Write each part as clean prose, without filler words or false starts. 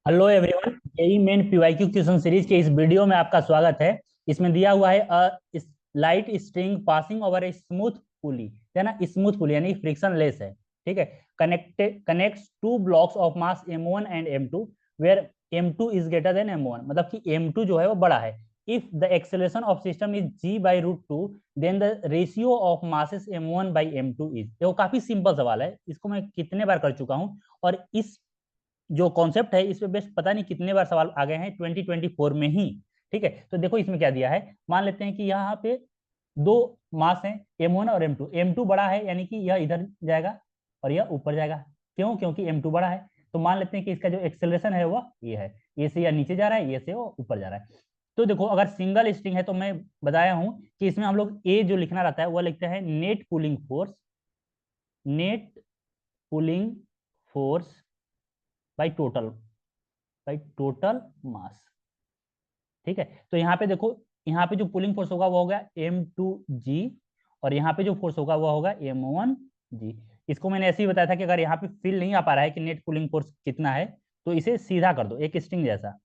Hello everyone, JEE Main PYQ question series के इस video में आपका स्वागत है। इसमें दिया हुआ है light string passing over a smooth pulley, है ना। स्मूथ पुली यानी फ्रिक्शन लेस है। ठीक है। Connects two blocks of mass m1 and m2 where m2 is greater than m1, मतलब कि m2 जो है वो बड़ा है। If the acceleration of system is g/√2, then the ratio of masses m1/m2 is. देखो काफी सिंपल सवाल है, इसको मैं कितने बार कर चुका हूँ। और इस जो कॉन्सेप्ट है इस पे बेस्ट पता नहीं कितने बार सवाल आ गए हैं 2024 में ही। ठीक है, तो देखो इसमें क्या दिया है। मान लेते हैं कि यहाँ पे दो मास हैं, m1 और m2। m2 बड़ा है यानी कि यह इधर जाएगा और यह ऊपर जाएगा। क्यों? क्योंकि m2 बड़ा है। तो मान लेते हैं कि इसका जो एक्सेलरेशन है वह ये है। ये से या नीचे जा रहा है, ये से वो ऊपर जा रहा है। तो देखो अगर सिंगल स्ट्रिंग है तो मैं बताया हूं कि इसमें हम लोग ए जो लिखना रहता है वह लिखते हैं net pulling force. Net pulling force by total, by total mass. ठीक है। तो यहाँ पे देखो, यहाँ पे जो पुलिंग फोर्स होगा वो होगा m2g, और यहाँ पे जो फोर्स होगा वो होगा m1g। इसको मैंने ऐसे ही बताया था कि अगर यहाँ पे फील नहीं आ पा रहा है कि नेट पुलिंग फोर्स कितना है, तो इसे सीधा कर दो एक स्ट्रिंग जैसा।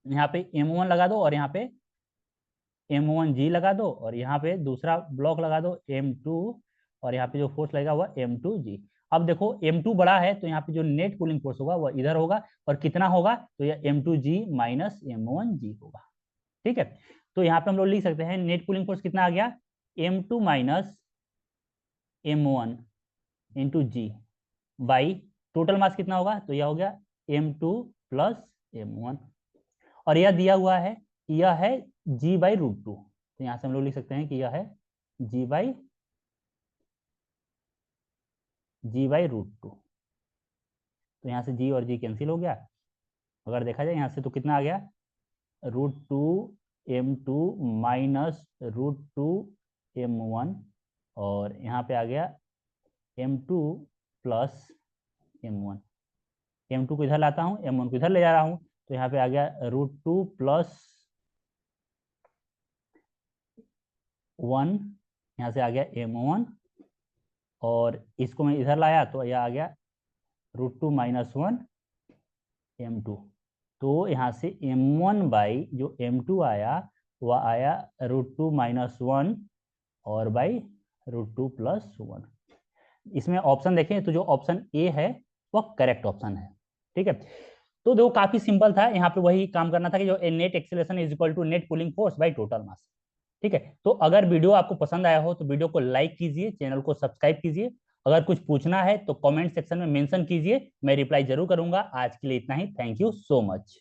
यहाँ पे m1 लगा दो और यहाँ पे m1g लगा दो, और यहाँ पे दूसरा ब्लॉक लगा दो m2, और यहाँ पे जो फोर्स लगेगा वह m2g। अब देखो m2 बड़ा है तो यहाँ पे जो नेट कूलिंग फोर्स होगा वह इधर होगा, और कितना होगा तो यह m2g माइनस m1g होगा। ठीक है। तो यहाँ पे हम लोग लिख सकते हैं नेट कूलिंग फोर्स कितना आ गया, m2 minus m1 into g, by total mass कितना होगा तो यह हो गया m2 प्लस m1। और यह दिया हुआ है कि यह है g/√2, तो यहाँ से हम लोग लिख सकते हैं कि यह है g/√2। तो यहाँ से g और g कैंसिल हो गया। अगर देखा जाए यहाँ से तो कितना आ गया, √2 m2 माइनस √2 m1, और यहाँ पे आ गया m2 प्लस m1। m2 को इधर लाता हूँ, m1 को इधर ले जा रहा हूँ, तो यहाँ पे आ गया √2 प्लस 1, यहाँ से आ गया m1, और इसको मैं इधर लाया तो यह आ गया √2 माइनस 1 m2। तो यहाँ से m1 बाई जो m2 आया वह आया √2 माइनस 1 और बाई √2 प्लस 1। इसमें ऑप्शन देखें तो जो ऑप्शन ए है वह करेक्ट ऑप्शन है। ठीक है। तो देखो काफी सिंपल था, यहाँ पे वही काम करना था कि जो net acceleration is equal to net pulling force by total mass. ठीक है। तो अगर वीडियो आपको पसंद आया हो तो वीडियो को लाइक कीजिए, चैनल को सब्सक्राइब कीजिए। अगर कुछ पूछना है तो कमेंट सेक्शन में मेंशन कीजिए, मैं रिप्लाई जरूर करूंगा। आज के लिए इतना ही। Thank you so much.